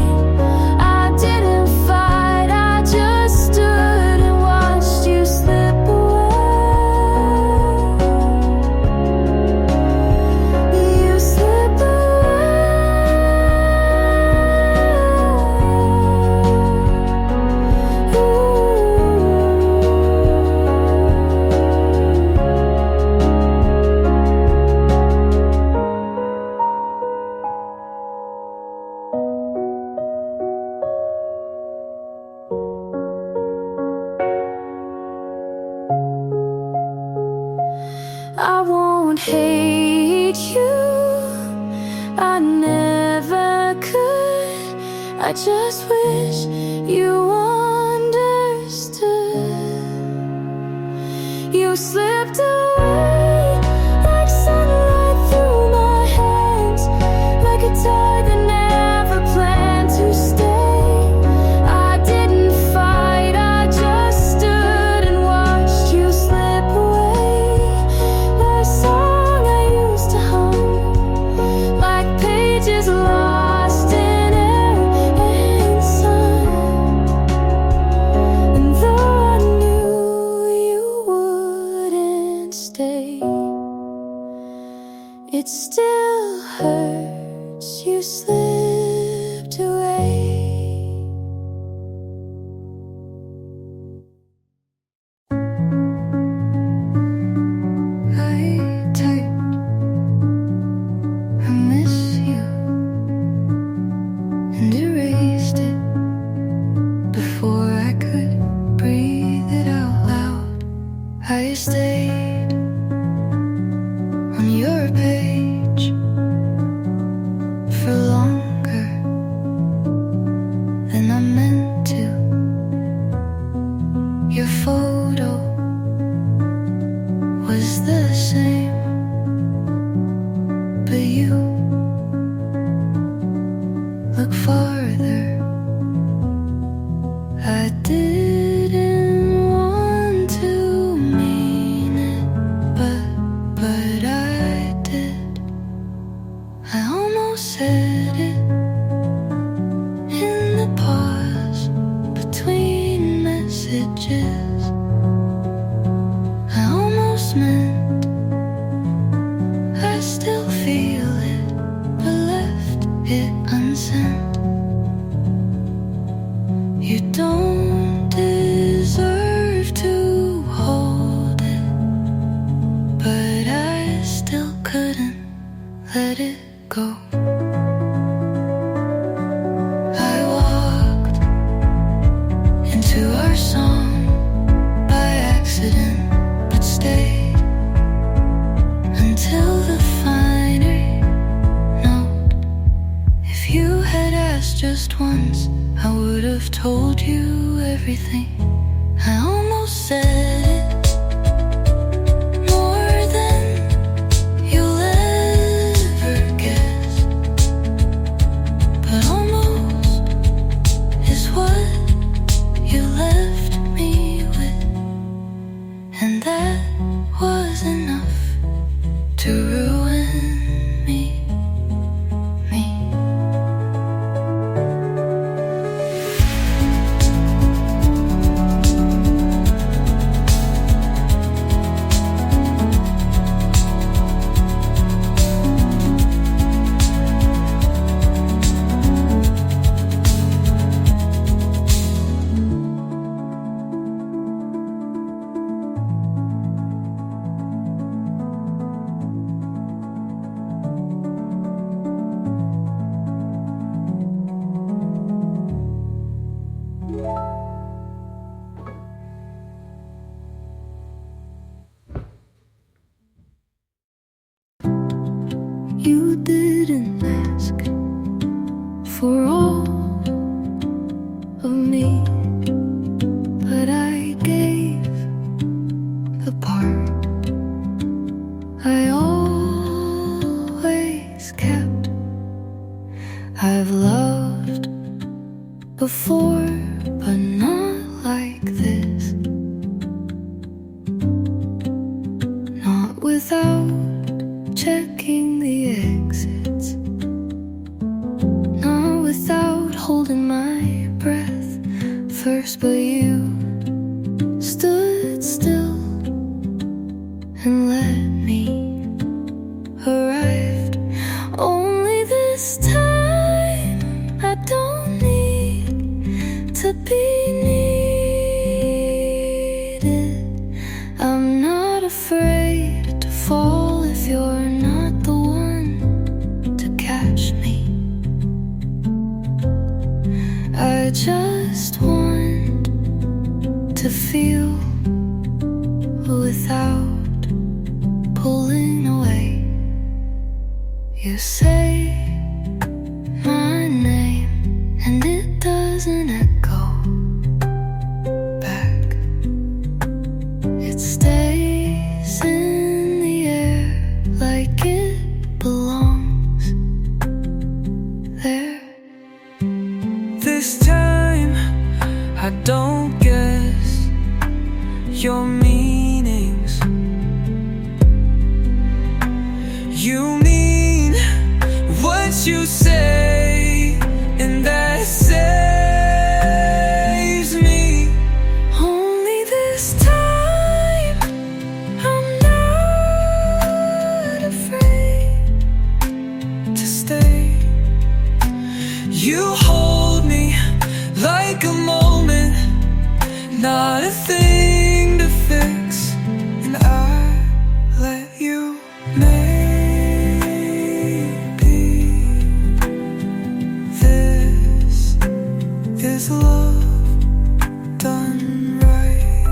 I didn't fight, I just stood and watched you slip away. You slip away. I won't hate you, I never could. I just wish you understood. You slipped away like sunlight through my hands, like a tide that never planned to stay. I didn't fight, I just stood and watched you slip away. The song I used to hum, like pages lost in air and sun. And though I knew you wouldn't I stayed on your page for longer than I meant to. Your photo was the same, but you look farther. I didn't want to mean it, but I did. I almost said it in the pause between messages. I almost meant I still feel it, but left it unsent. You don't deserve to hold it, but I still couldn't let it go. I walked into our song by accident, but stayed until the final note. If you had asked just once, I would have told you everything. I almost said it more than you'll ever guess, but almost is what you left me with, and that was enough to ruin me. You didn't ask for all of me, but I gave the part I always kept. I've loved before, but not like this. Not without checking the exits, not without holding my breath first, but you stood still and let me arrive. Only this time I don't need to be needed. I'm not afraid to fall if you're not the one to catch me. I just want to feel without pulling away. You say my name and it doesn't echo back. It stays in the air like it belongs there. This time I don't guess your meanings. You mean what you say, and that saves me. Only this time I'm not afraid To stay, you hold me like a moment, not a thing to fix, and I let you. Maybe this is love done right.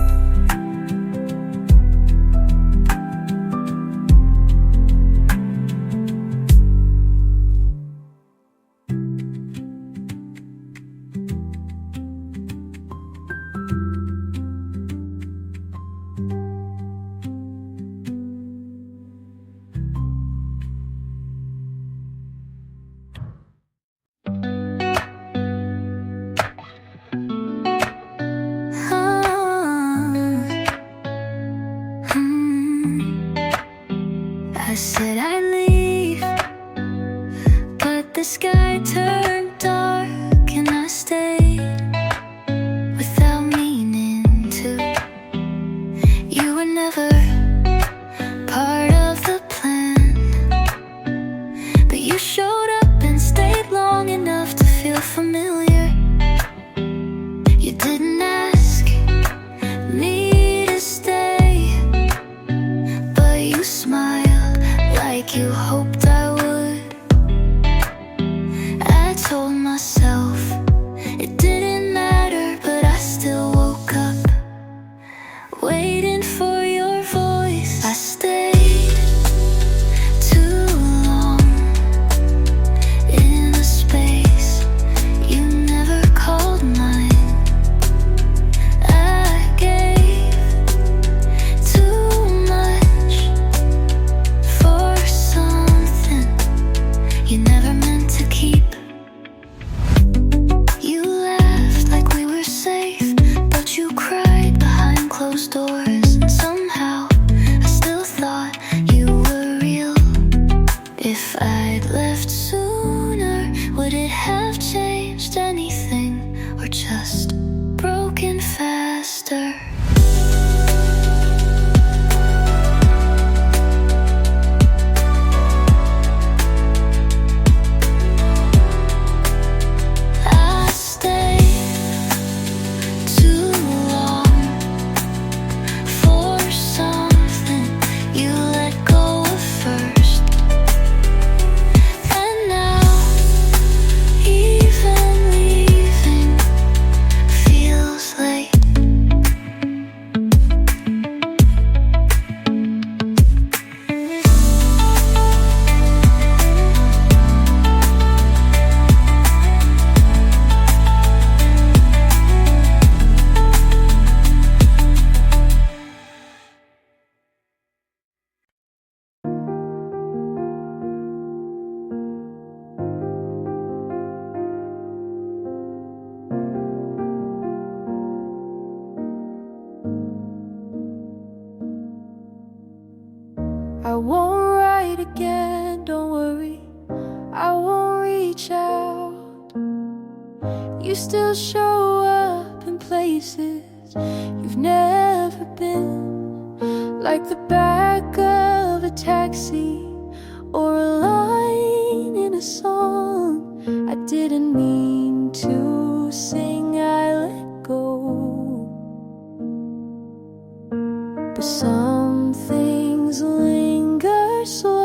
after. I stayed too long for something you let go of first, and now even leaving feels late. I won't write again, don't worry, I won't reach out. You still show up in places you've never been, like the back of a taxi or a line in a song I didn't mean to sing. I let go, but some things linger slow.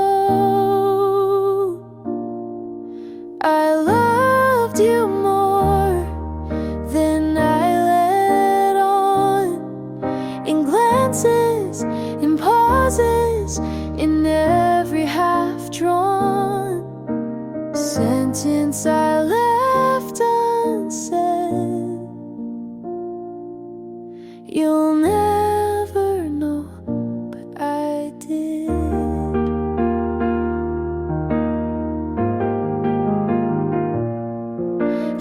I loved you more than I let on, in glances, in pauses, in every half-drawn sentence I left unsaid. You'll never know, but I did.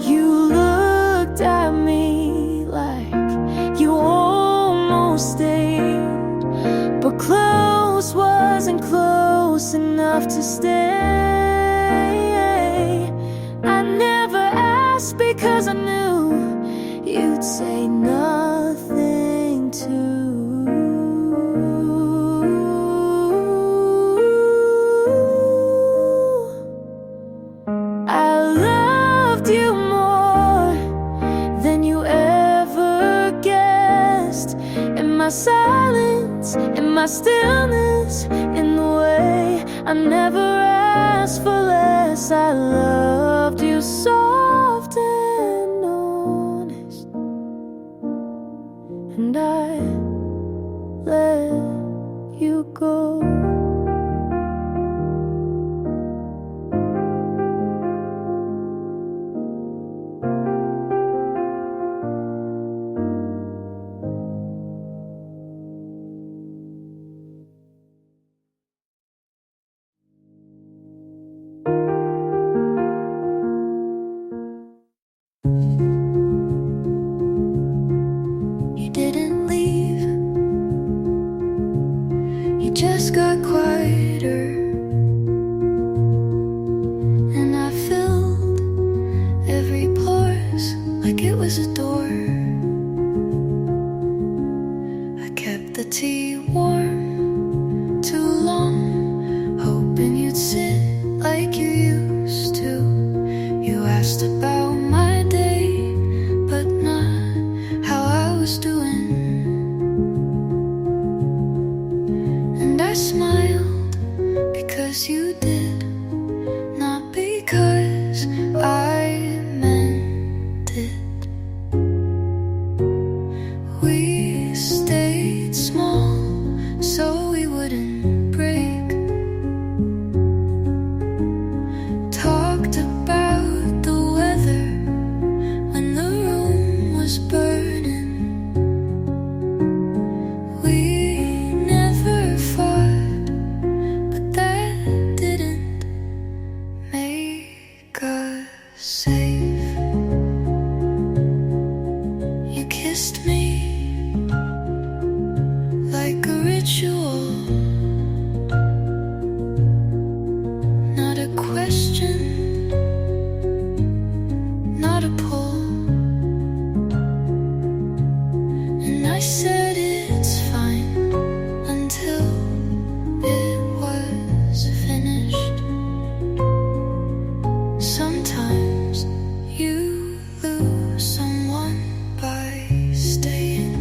You looked at me like you almost stayed, but close wasn't close enough to stay. I never asked because I knew you'd say nothing too. I loved you more than you ever guessed, in my silence, in my stillness, in the way I never asked for less. I loved you soft and honest, and I let you go. You didn't leave, you just got quieter, and I filled every pause like it was a door. I kept the tea warm too long, hoping you'd sit like you used to. You asked about my day, but not how I was doing. And I smiled because you did, not because I meant it. We stayed small so we wouldn't break. Talked about the weather when the room was burning. We never fought, but that didn't make us safe. You kissed me like a ritual, not a question, not a pull. And I I said it's fine until it was finished. Sometimes you lose someone by staying.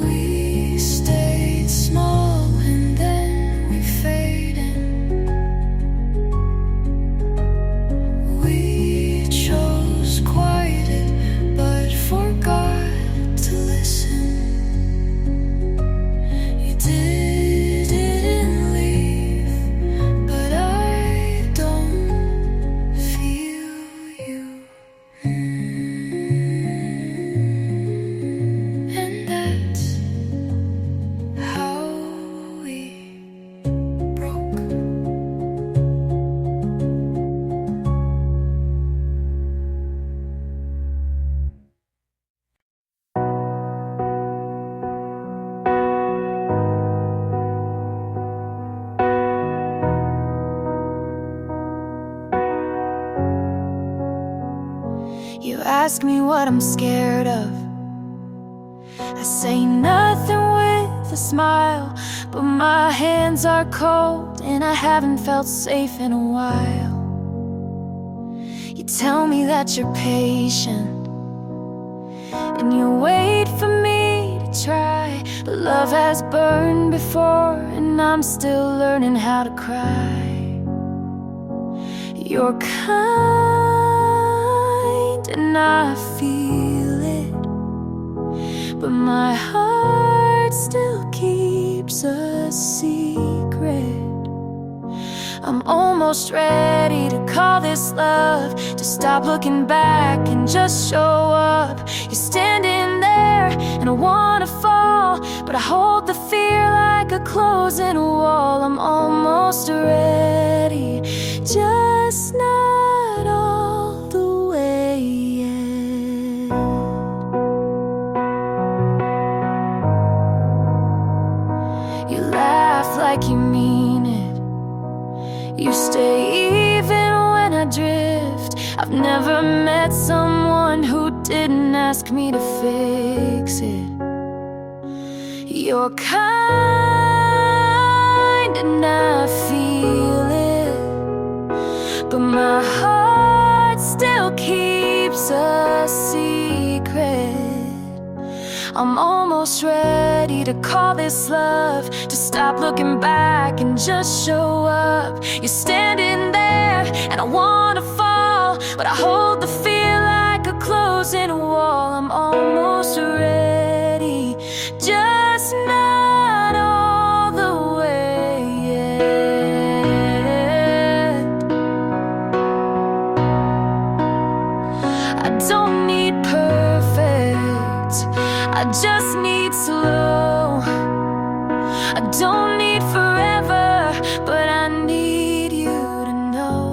We stayed small and then we faded. We chose quieted but forgot to listen. You didn't leave, but I don't feel you. And that's how we broke. You ask me what I'm scared of. I say nothing with a smile, but my hands are cold and I haven't felt safe in a while. You tell me that you're patient and you wait for me to try, but love has burned before and I'm still learning how to cry. You're kind and I feel it, but my heart still keeps a secret. I'm almost ready to call this love, to stop looking back and just show up. You're standing there and I wanna fall, but I hold the fear like a closing wall. I'm almost ready, just not all the way yet. You laugh like you mean it. You stay even when I drift. I've never met someone who didn't ask me to fix it. You're kind and I feel it, but my heart still keeps a secret. I'm almost ready to call this love, to stop looking back and just show up. You're standing there and I wanna fall, but I hold the fear like a closing wall. I'm almost ready, just not all the way yet. I don't need perfect, I just need slow. I don't need forever, but I need you to know.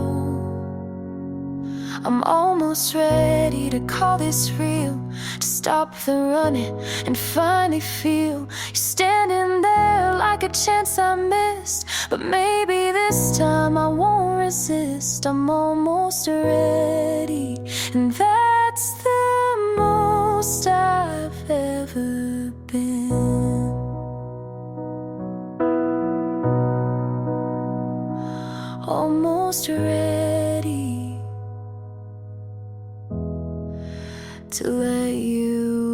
I'm almost ready to call this real, to stop the running and finally feel you standing there like a chance I missed. But maybe this time I won't resist. I'm almost ready, and that's the most I've ever been. Almost ready to let you